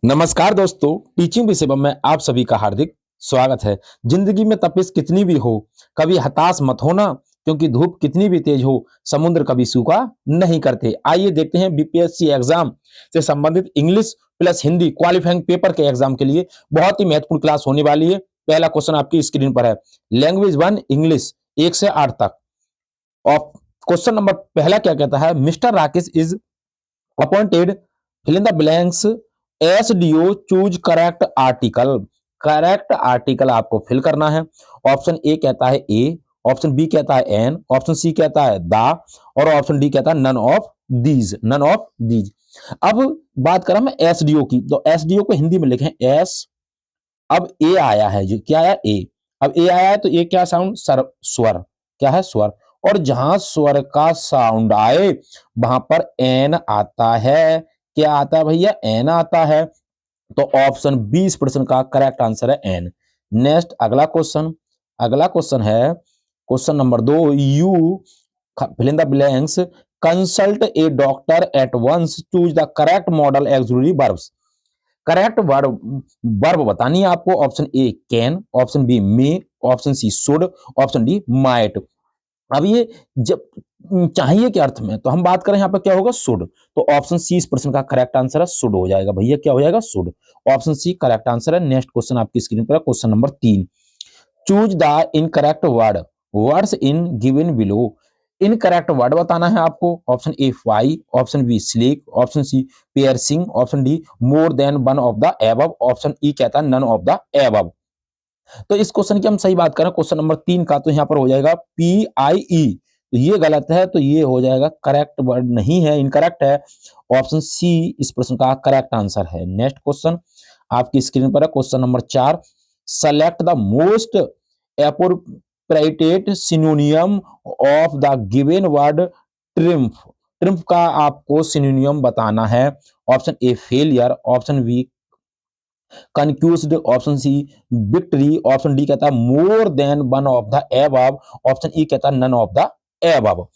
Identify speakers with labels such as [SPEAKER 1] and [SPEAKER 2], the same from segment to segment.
[SPEAKER 1] नमस्कार दोस्तों, टीचिंग विषय में आप सभी का हार्दिक स्वागत है। जिंदगी में तपिश कितनी भी हो, कभी हताश मत होना, क्योंकि धूप कितनी भी तेज हो, समुद्र कभी सूखा नहीं करते। आइए देखते हैं बीपीएससी एग्जाम से संबंधित English plus Hindi qualifying paper के एग्जाम के लिए बहुत ही महत्वपूर्ण क्लास होने वाली है। पहला क्वेश्चन आपकी स्क्रीन पर है। लैंग्वेज 1 इंग्लिश 1 से 8 तक। और क्वेश्चन नंबर पहला क्या कहता है? Mister Rakesh is appointed fill in the blanks SDO choose correct article. Correct article आपको फिल करना है। ऑप्शन ए कहता है ए, ऑप्शन बी कहता है एन, ऑप्शन सी कहता है दा, और ऑप्शन डी कहता है none of these. None of these. अब बात करें मैं एसडीओ की, तो एसडीओ को हिंदी में लिखें एस। अब ए आया है, जो क्या आया ए। अब ए आया है तो ये क्या साउंड? सर, स्वर। क्या है? स्वर। और जहां स्वर का साउंड आए वहां पर एन आता है। क्या आता है भैया? एन आता है। तो ऑप्शन 20% का करेक्ट आंसर है एन। नेक्स्ट अगला क्वेश्चन। अगला क्वेश्चन है question number 2। You fill in the blanks consult a doctor at once choose the correct modal auxiliary verbs. Correct verb verb बतानी है आपको। Option A can, option B may, option C should, option D might. अब ये जब चाहिए के अर्थ में तो हम बात करें यहाँ पर क्या होगा? शुड। तो ऑप्शन सी इस प्रश्न का करेक्ट आंसर है शुड हो जाएगा भैया। क्या हो जाएगा? Should. Option C correct answer है। नेक्स्ट क्वेश्चन आपकी स्क्रीन पर है, question number 3। Choose the incorrect word words in given below. Incorrect word बताना है आपको। Option A fly, option B sleek, option C piercing, option D more than one of the above, option E कहता है none of the above. तो इस question की हम सही बात करें, क्वेश्चन नंबर 3 का, तो यहाँ पर हो जाएगा पी आई ई। तो ये गलत है, तो ये हो जाएगा करेक्ट वर्ड नहीं है, इनकरेक्ट है। ऑप्शन सी इस प्रश्न का करेक्ट आंसर है। नेक्स्ट क्वेश्चन आपकी स्क्रीन पर है, question number 4। Select the most appropriate synonym of the given word triumph. Triumph का आपको सिनोनियम बताना है। Option A failure, option B confused, option C victory, option D कहता है more than one of the above, option E कहता है none of the above.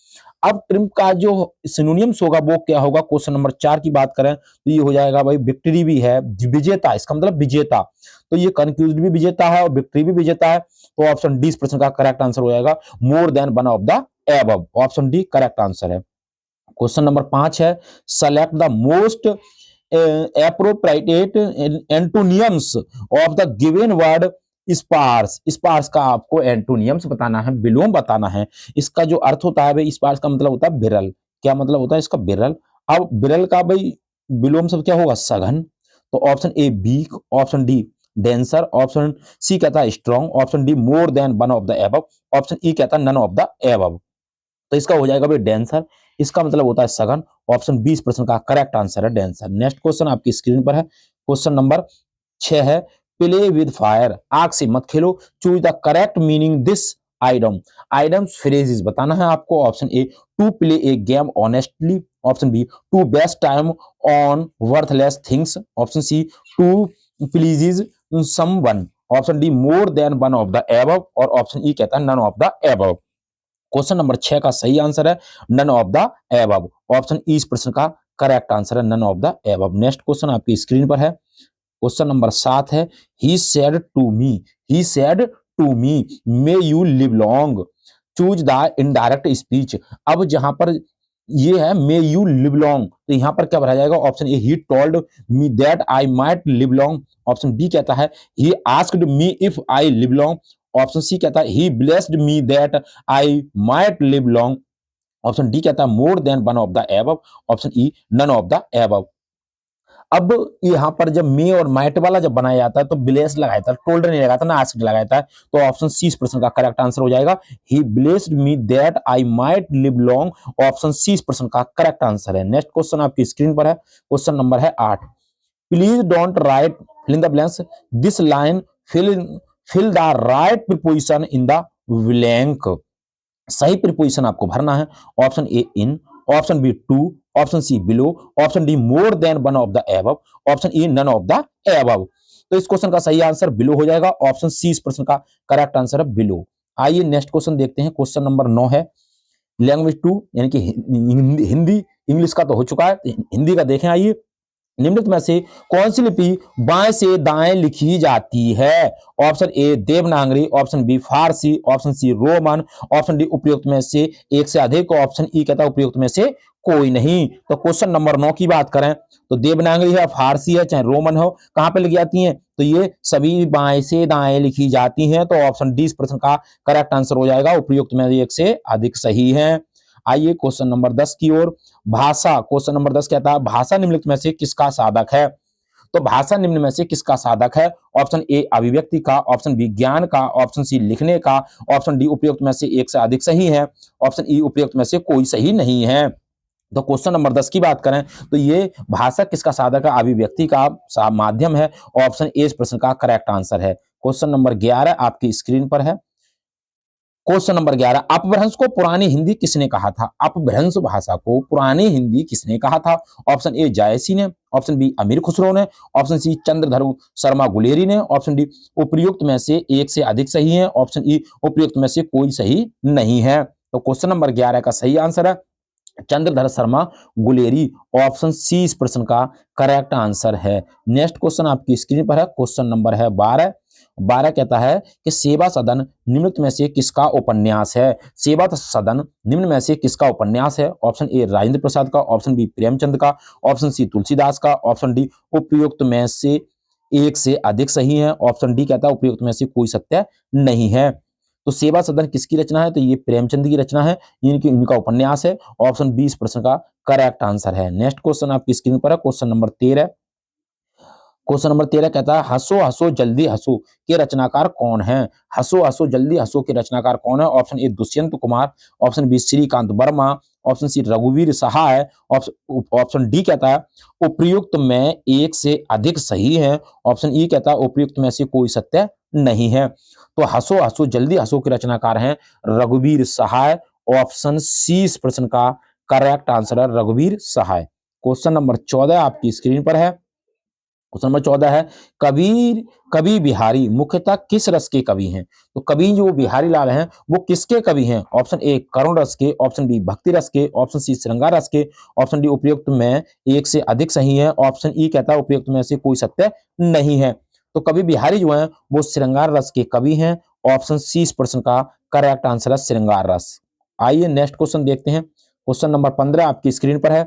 [SPEAKER 1] अब triumph का जो सिनोनियम्स होगा वो क्या होगा? क्वेश्चन नंबर 4 की बात करें तो ये हो जाएगा भाई विक्ट्री भी है, विजेता, इसका मतलब विजेता। तो ये कंक्यूज्ड भी विजेता है और विक्ट्री भी विजेता है। तो ऑप्शन डी इस प्रश्न का करेक्ट आंसर हो जाएगा more than one of the above. Option D correct answer है। क्वेश्चन नंबर 5 है। Select the most appropriate antonyms of the given word sparse. Sparse का आपको एंटोनियम्स बताना है, विलोम बताना है। इसका जो अर्थ होता है भाई, स्पार्स का मतलब होता है विरल। क्या मतलब होता है इसका? विरल। अब विरल का भाई विलोम सब क्या होगा? सघन। तो option A weak, option D denser, option C कहता है strong, option D more than one of the above, option E कहता है नन ऑफ द एबव। तो इसका हो जाएगा भाई डेंसर। इसका मतलब होता है सघन। ऑप्शन 20 प्रश्न का करेक्ट आंसर है डेंसर। नेक्स्ट क्वेश्चन आपकी स्क्रीन पर है, क्वेश्चन नंबर 6 है। प्ले विद फायर, आग से मत खेलो। Choose the correct meaning this item. Items phrases बताना है आपको। Option A to play a game honestly, option B to waste time on worthless things, option C to pleases someone, option D more than one of the above, और option E कहता है none of the above. Question number 6 का सही answer है none of the above. Option E इस प्रश्न का correct answer है none of the above. Next question आपकी स्क्रीन पर है, क्वेश्चन नंबर 7 है। He said to me, he said to me may you live long. Choose the indirect speech. अब जहां पर ये है मे यू लिव लॉन्ग, तो यहां पर क्या भरा जाएगा? Option A he told me that I might live long, option B कहता है he asked me if I live long, option C कहता है he blessed me that I might live long, option D कहता है more than one of the above, option E none of the above. अब यहाँ पर जब मे और might वाला जब बनाया जाता है तो ब्लेस लगाया था, टोल्ड नहीं लगाता ना, आस्क्ड लगाया था। तो ऑप्शन सी इस प्रश्न का करेक्ट आंसर हो जाएगा he blessed me that I might live long, option C इस प्रश्न का करेक्ट आंसर है। नेक्स्ट क्वेश्चन आपकी स्क्रीन पर है, क्वेश्चन नंबर है 8। Please don't write fill in the blanks this line, fill the right preposition in the blank. सही preposition आपको भरना है। Option A in, option B to, option C below, option D more than one of the above, option E none of the above. तो इस question का सही answer below हो जाएगा। ऑप्शन सी इस प्रश्न का करेक्ट आंसर है बिलो। आइए नेक्स्ट क्वेश्चन देखते हैं, क्वेश्चन नंबर 9 है। लैंग्वेज 2 यानी कि हिंदी, इंग्लिश का तो हो चुका है, हिंदी का देखें। आइए निम्नलिखित में से कौन सी लिपि बाएं से दाएं लिखी जाती है? Option A Devanagari, option B Farsi, option C Roman, option D उपयुक्त में से एक से अधिक, ऑप्शन ई कहता है उपयुक्त में से कोई नहीं। तो क्वेश्चन नंबर 9 की बात करें तो देवनागरी है, फारसी है, चाहे रोमन हो, कहां पे लिखी जाती हैं? तो ये सभी बाएं से दाएं लिखी जाती हैं। तो ऑप्शन डी इस प्रश्न का करेक्ट आंसर हो जाएगा, उपयुक्त में एक से अधिक सही है। आइए क्वेश्चन नंबर 10 की ओर। भाषा, क्वेश्चन नंबर 10 कहता है भाषा निम्नलिखित में से किसका साधक है? तो भाषा निम्न में से किसका साधक है? ऑप्शन ए अभिव्यक्ति का, ऑप्शन बी ज्ञान का, ऑप्शन सी लिखने का, ऑप्शन डी उपयुक्त में से एक से अधिक सही है, ऑप्शन ई उपयुक्त में से कोई सही नहीं है। तो क्वेश्चन नंबर 10 की बात करें तो ये भाषा किसका साधक है? अभिव्यक्ति का माध्यम है। ऑप्शन ए इस प्रश्न का करेक्ट आंसर है। क्वेश्चन नंबर 11 आपकी स्क्रीन पर है। क्वेश्चन नंबर 11, अपभ्रंश को पुरानी हिंदी किसने कहा था? अपभ्रंश भाषा को पुरानी हिंदी किसने कहा था? ऑप्शन ए जायसी ने, ऑप्शन बी अमीर खुसरो ने, ऑप्शन सी चंद्रधर शर्मा गुलेरी ने, ऑप्शन डी उपयुक्त में से एक से अधिक सही है, ऑप्शन ई उपयुक्त में से कोई सही नहीं है। तो क्वेश्चन नंबर 11 का सही आंसर है चंद्रधर शर्मा गुलेरी, ऑप्शन सी इस प्रश्न का करेक्ट आंसर है। नेक्स्ट क्वेश्चन आपकी स्क्रीन पर है, क्वेश्चन नंबर है 12। 12 कहता है कि सेवा सदन निम्नलिखित में से किसका उपन्यास है? सेवा सदन निम्न में से किसका उपन्यास है? ऑप्शन ए राजेंद्र प्रसाद का, ऑप्शन बी प्रेमचंद का, ऑप्शन सी तुलसीदास का, ऑप्शन डी उपयुक्त में से एक से अधिक सही है, ऑप्शन डी कहता है उपयुक्त में से कोई सत्य नहीं है। तो सेवा सदन किसकी रचना है? तो ये प्रेमचंद की रचना है, इनका उपन्यास है। ऑप्शन बी इस प्रश्न का करेक्ट आंसर है। नेक्स्ट क्वेश्चन आपकी स्क्रीन पर है, क्वेश्चन नंबर 13। क्वेश्चन नंबर 13 कहता है हंसो हंसो जल्दी हंसो के रचनाकार कौन है? हंसो हंसो जल्दी हंसो के रचनाकार कौन है? Option A Dushyant Kumar, option B Shrikant Verma, option C रघुवीर सहाय, ऑप्शन डी कहता है उपयुक्त में एक से अधिक सही है, ऑप्शन ई कहता है उपयुक्त में से कोई सत्य नहीं है। तो हंसो हंसो जल्दी हंसो के रचनाकार हैं रघुवीर सहाय, ऑप्शन सी इस प्रश्न का करेक्ट आंसर है रघुवीर सहाय। क्वेश्चन नंबर 14 आपकी स्क्रीन पर है। क्वेश्चन नंबर 14 है कबीर कवि बिहारी मुख्यतः किस रस के कवि हैं? तो कवि जो बिहारी लाल हैं वो किसके कवि हैं? ऑप्शन ए करुण रस के, ऑप्शन बी भक्ति रस के, ऑप्शन सी श्रृंगार रस के, ऑप्शन डी उपयुक्त में एक से अधिक सही है, ऑप्शन ई कहता है उपयुक्त में से कोई सत्य नहीं है। तो कवि बिहारी जो है वो श्रृंगार रस के कवि हैं, ऑप्शन सी इस प्रश्न का करेक्ट आंसर है श्रृंगार रस। आइए नेक्स्ट क्वेश्चन देखते हैं। क्वेश्चन नंबर 15 आपकी स्क्रीन पर है।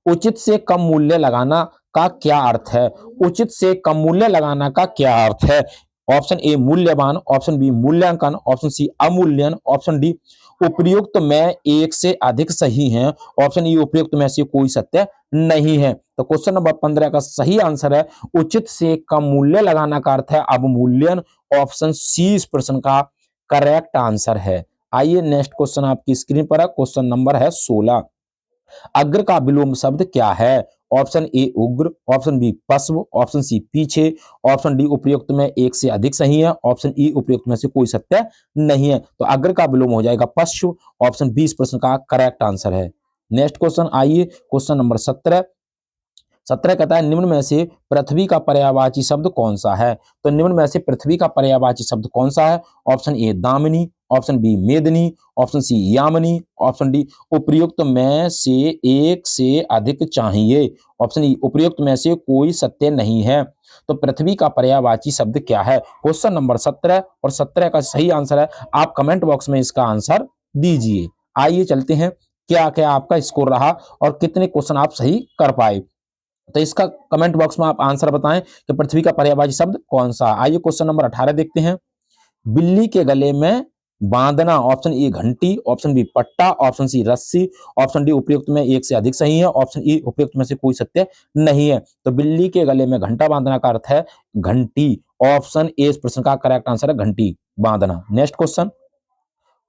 [SPEAKER 1] उचित से कम मूल्य लगाना का क्या अर्थ है? उचित से कम मूल्य लगाना का क्या अर्थ है? ऑप्शन ए मूल्यवान, ऑप्शन बी मूल्यांकन, ऑप्शन सी अमूल्यन, ऑप्शन डी उपयुक्त में एक से अधिक सही है, ऑप्शन ई उपयुक्त में से कोई सत्य नहीं है। तो क्वेश्चन नंबर 15 का सही आंसर है उचित से कम मूल्य लगाना का अर्थ है अवमूल्यन, ऑप्शन सी इस प्रश्न का करेक्ट आंसर है। आइए नेक्स्ट क्वेश्चन आपकी स्क्रीन पर है, क्वेश्चन नंबर है 16। अग्र का विलोम शब्द क्या है? ऑप्शन ए उग्र, ऑप्शन बी पश्व, ऑप्शन सी पीछे, ऑप्शन डी उपयुक्त में एक से अधिक सही है, ऑप्शन ई उपयुक्त में से कोई सत्य नहीं है। तो अग्र का विलोम हो जाएगा पश्व, ऑप्शन बी इस प्रश्न का करेक्ट आंसर है। नेक्स्ट क्वेश्चन आइए क्वेश्चन नंबर 17। 17 कहता है निम्न में से पृथ्वी का पर्यायवाची शब्द कौन सा है? तो निम्न में से पृथ्वी का पर्यायवाची शब्द कौन सा है? ऑप्शन ए दामिनी, ऑप्शन बी मेदिनी, ऑप्शन सी यामिनी, ऑप्शन डी उपयुक्त में से एक से अधिक चाहिए, ऑप्शन ई उपयुक्त में से कोई सत्य नहीं है। तो पृथ्वी का पर्यायवाची शब्द क्या है? क्वेश्चन नंबर 17 और 17 का सही आंसर है, आप कमेंट बॉक्स में इसका आंसर दीजिए। आइए चलते हैं क्या क्या आपका स्कोर रहा और कितने क्वेश्चन आप सही कर पाए। तो इसका कमेंट बॉक्स में आप आंसर बताएं कि पृथ्वी का पर्यायवाची शब्द कौन सा। आइए क्वेश्चन नंबर 18 देखते हैं। बिल्ली के गले में बांधना, ऑप्शन ए घंटी, ऑप्शन बी पट्टा, ऑप्शन सी रस्सी, ऑप्शन डी उपयुक्त में एक से अधिक सही है, ऑप्शन ई उपयुक्त में से कोई सत्य नहीं है। तो बिल्ली के गले में घंटा बांधना का अर्थ है घंटी, ऑप्शन ए इस प्रश्न का करेक्ट आंसर है घंटी बांधना। नेक्स्ट क्वेश्चन,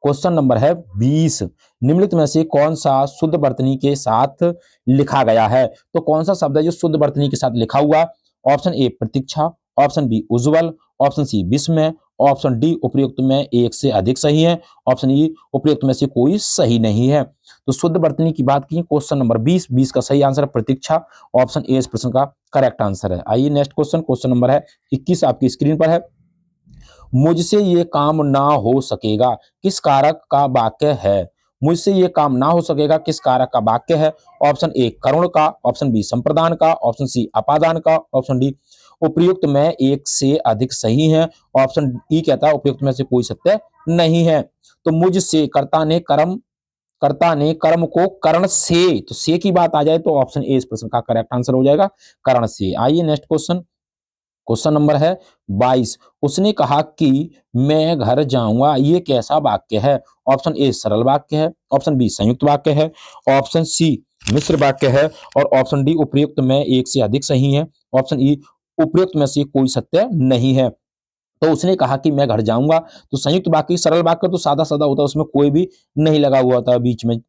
[SPEAKER 1] क्वेश्चन नंबर है 20। निम्नलिखित में से कौन सा शुद्ध वर्तनी के साथ लिखा गया है? तो कौन सा शब्द है जो शुद्ध वर्तनी के साथ लिखा हुआ? ऑप्शन ए प्रतीक्षा, ऑप्शन बी उज्जवल, ऑप्शन सी विस्मय, ऑप्शन डी उपयुक्त में एक से अधिक सही है, ऑप्शन ई उपयुक्त में से कोई सही नहीं है। तो शुद्ध वर्तनी की बात की क्वेश्चन नंबर 20 का सही आंसर है प्रतीक्षा, ऑप्शन ए इस प्रश्न का करेक्ट आंसर है। आइए नेक्स्ट क्वेश्चन, क्वेश्चन नंबर है 21 आपकी स्क्रीन पर है। मुझसे ये काम ना हो सकेगा किस कारक का वाक्य है? मुझसे ये काम ना हो सकेगा किस कारक का वाक्य है? ऑप्शन ए करुण का, ऑप्शन बी संप्रदान का, ऑप्शन सी अपादान का, ऑप्शन डी उपयुक्त में एक से अधिक सही है, ऑप्शन ई कहता है उपयुक्त में से कोई सत्य नहीं है। तो मुझसे कर्ता ने कर्म को कर्ण से, तो से की बात आ जाए तो ऑप्शन ए इस प्रश्न का करेक्ट आंसर हो जाएगा, कर्ण से। आइए नेक्स्ट क्वेश्चन, क्वेश्चन नंबर है 22। उसने कहा कि मैं घर जाऊंगा, ये कैसा वाक्य है? ऑप्शन ए सरल वाक्य है, ऑप्शन बी संयुक्त वाक्य है, ऑप्शन सी मिश्र वाक्य है, और ऑप्शन डी उपयुक्त में एक से अधिक सही है, ऑप्शन ई उपयुक्त में से कोई सत्य नहीं है। तो उसने कहा कि मैं घर जाऊंगा, तो संयुक्त वाक्य, सरल वाक्य तो सादा सादा होता है, उसमें कोई भी नहीं लगा हुआ होता है बीच में।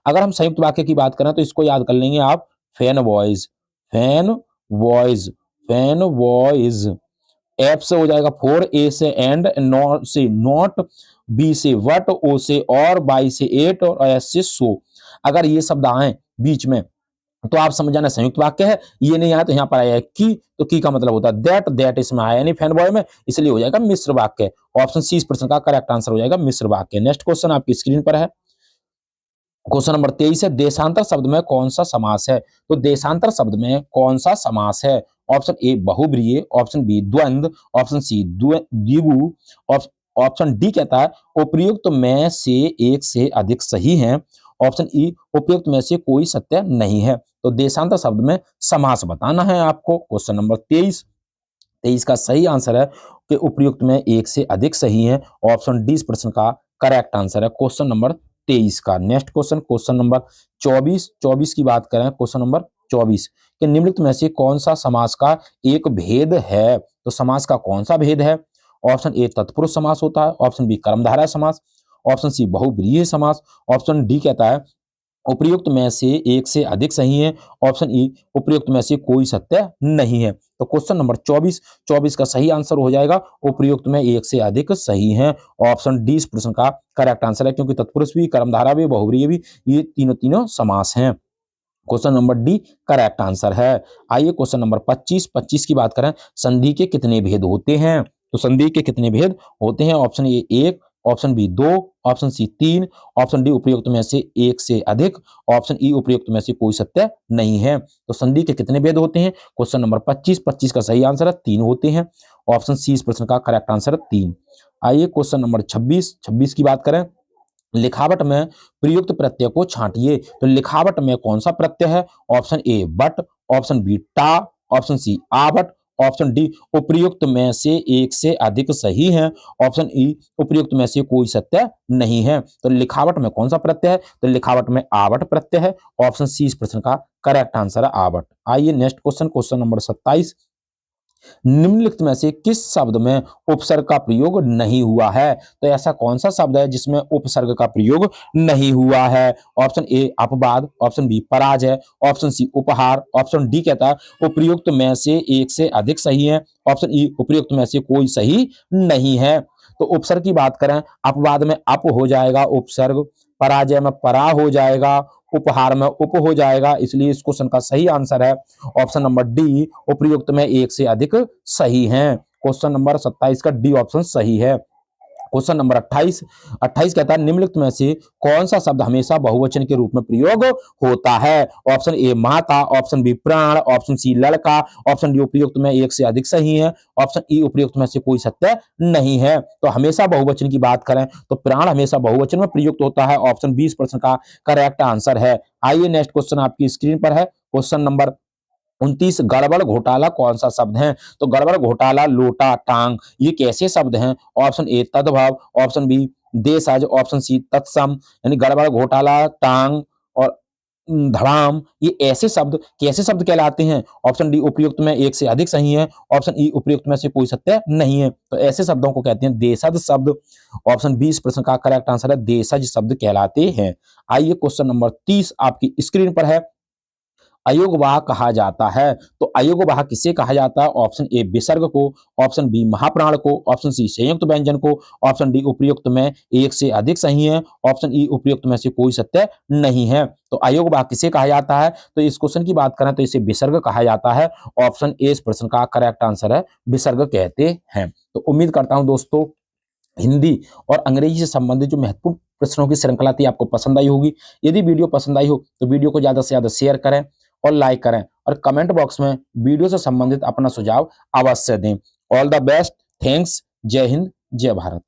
[SPEAKER 1] अगर हम संयुक्त वाक्य की बात करें तो इसको याद कर लेंगे आप, fan voice, fan voice, fan voice. F से हो जाएगा फोर, ए से एंड, नॉट से नॉट, बी से वट, ओ से और, बाई से एट, और एस से सो। अगर ये शब्द आए बीच में तो आप समझ जाना संयुक्त वाक्य है। ये नहीं आया तो यहाँ पर आया है की, तो की का मतलब होता है दैट, दैट इसमें आया नहीं फैन बॉय में, इसलिए हो जाएगा मिश्र वाक्य। ऑप्शन सी इस प्रश्न का करेक्ट आंसर हो जाएगा, मिश्र वाक्य। नेक्स्ट क्वेश्चन आपकी स्क्रीन पर है, क्वेश्चन नंबर 23 है, देशांतर शब्द में कौन सा समास है? तो देशांतर शब्द में कौन सा समास है? ऑप्शन ए बहुब्रीहि, ऑप्शन बी द्वंद्व, ऑप्शन सी द्विगु, ऑप्शन डी कहता है उपयुक्त में से एक से अधिक सही है, ऑप्शन ई उपयुक्त में से कोई सत्य नहीं है। तो देशांतर शब्द में समास बताना है आपको। क्वेश्चन नंबर 23, 23 का सही आंसर है कि उपयुक्त में एक से अधिक सही है, ऑप्शन डी इस प्रश्न का करेक्ट आंसर है क्वेश्चन नंबर 23 का। नेक्स्ट क्वेश्चन, क्वेश्चन नंबर 24, 24 की बात करें, क्वेश्चन नंबर 24 कि निम्नलिखित में से कौन सा समास का एक भेद है? तो समास का कौन सा भेद है? ऑप्शन ए तत्पुरुष समास होता है, ऑप्शन बी कर्मधारय समास, ऑप्शन सी बहुव्रीहि समास, ऑप्शन डी कहता है उपर्युक्त में से एक से अधिक सही है, ऑप्शन ई उपर्युक्त में से कोई सत्य नहीं है। तो क्वेश्चन नंबर 24, 24 का सही आंसर हो जाएगा उपर्युक्त में एक से अधिक सही है, ऑप्शन डी इस प्रश्न का करेक्ट आंसर है, क्योंकि तत्पुरुष भी, कर्मधारा भी, बहुव्रीहि भी, ये तीनों तीनों समास हैं। Question number D correct answer है। आइए क्वेश्चन नंबर 25, 25 की बात करें, संधि के कितने भेद होते हैं? तो संधि के कितने भेद होते हैं? ऑप्शन ए एक, ऑप्शन बी दो, ऑप्शन सी तीन, ऑप्शन डी उपयुक्त में से एक से अधिक, ऑप्शन ई उपयुक्त में से कोई सत्य नहीं है। तो संधि के कितने भेद होते हैं? क्वेश्चन नंबर 25, 25 का सही आंसर है तीन होते हैं, ऑप्शन सी इस प्रश्न का करेक्ट आंसर है तीन। आइए क्वेश्चन नंबर 26, 26 की बात करें, लिखावट में प्रयुक्त प्रत्यय को छांटिए। तो लिखावट में कौन सा प्रत्यय है? ऑप्शन ए बट, ऑप्शन बी टा, ऑप्शन सी आवट, ऑप्शन डी उपर्युक्त में से एक से अधिक सही है, ऑप्शन ई उपर्युक्त में से कोई सत्य नहीं है। तो लिखावट में कौन सा प्रत्यय है? तो लिखावट में आवट प्रत्यय है, ऑप्शन सी इस प्रश्न का करेक्ट आंसर है आवट। आइए नेक्स्ट क्वेश्चन, क्वेश्चन नंबर 27, निम्नलिखित में से किस शब्द में उपसर्ग का प्रयोग नहीं हुआ है? तो ऐसा कौन सा शब्द है जिसमें उपसर्ग का प्रयोग नहीं हुआ है? ऑप्शन ए अपवाद, ऑप्शन बी पराजय, ऑप्शन सी उपहार, ऑप्शन डी कहता है उपयुक्त में से एक से अधिक सही है, ऑप्शन ई उपयुक्त में से कोई सही नहीं है। तो उपसर्ग की बात करें, अपवाद में अप हो जाएगा उपसर्ग, पराजय में परा हो जाएगा, उपहार में उप हो जाएगा, इसलिए इस क्वेश्चन का सही आंसर है ऑप्शन नंबर डी उपर्युक्त में एक से अधिक सही है। क्वेश्चन नंबर 27 का डी ऑप्शन सही है। क्वेश्चन नंबर 28, 28 कहता है निम्नलिखित में से कौन सा शब्द हमेशा बहुवचन के रूप में प्रयोग होता है? ऑप्शन ए माता, ऑप्शन बी प्राण, ऑप्शन सी लड़का, ऑप्शन डी उपयुक्त में एक से अधिक सही है, ऑप्शन ई उपयुक्त में से कोई सत्य नहीं है। तो हमेशा बहुवचन की बात करें तो प्राण हमेशा बहुवचन में प्रयुक्त होता है, ऑप्शन बी इस प्रश्न का करेक्ट आंसर है। आइए नेक्स्ट क्वेश्चन आपकी स्क्रीन पर है, क्वेश्चन नंबर 29, गड़बड़ घोटाला कौन सा शब्द है? तो गड़बड़ घोटाला लोटा टांग ये कैसे शब्द हैं? ऑप्शन ए तद्भव, ऑप्शन बी देशज, ऑप्शन सी तत्सम। यानी गड़बड़ घोटाला टांग और धड़ाम ये ऐसे शब्द कैसे शब्द कहलाते हैं? ऑप्शन डी उपयुक्त में एक से अधिक सही है, ऑप्शन ई उपयुक्त में से कोई सत्य नहीं है। तो ऐसे शब्दों को कहते हैं देशज शब्द, ऑप्शन बी इस प्रश्न का करेक्ट आंसर है देशज शब्द कहलाते हैं। आइए क्वेश्चन नंबर 30 आपकी स्क्रीन पर है, अयोगवाह कहा जाता है। तो अयोगवाह किसे कहा जाता है? ऑप्शन ए विसर्ग को, ऑप्शन बी महाप्राण को, ऑप्शन सी संयुक्त व्यंजन को, ऑप्शन डी उपयुक्त में एक से अधिक सही है, ऑप्शन ई उपयुक्त में से कोई सत्य नहीं है। तो अयोगवाह किसे कहा जाता है? तो इस क्वेश्चन की बात करें तो इसे विसर्ग कहा जाता है, ऑप्शन ए इस प्रश्न का करेक्ट आंसर है विसर्ग कहते हैं। तो उम्मीद करता हूं दोस्तों हिंदी और अंग्रेजी से संबंधित जो महत्वपूर्ण प्रश्नों की श्रृंखला थी आपको पसंद आई होगी। यदि वीडियो पसंद आई हो तो वीडियो को ज़्यादा से ज़्यादा शेयर करें और लाइक करें और कमेंट बॉक्स में वीडियो से संबंधित अपना सुझाव अवश्य दें। ऑल द बेस्ट, थैंक्स, जय हिंद, जय भारत।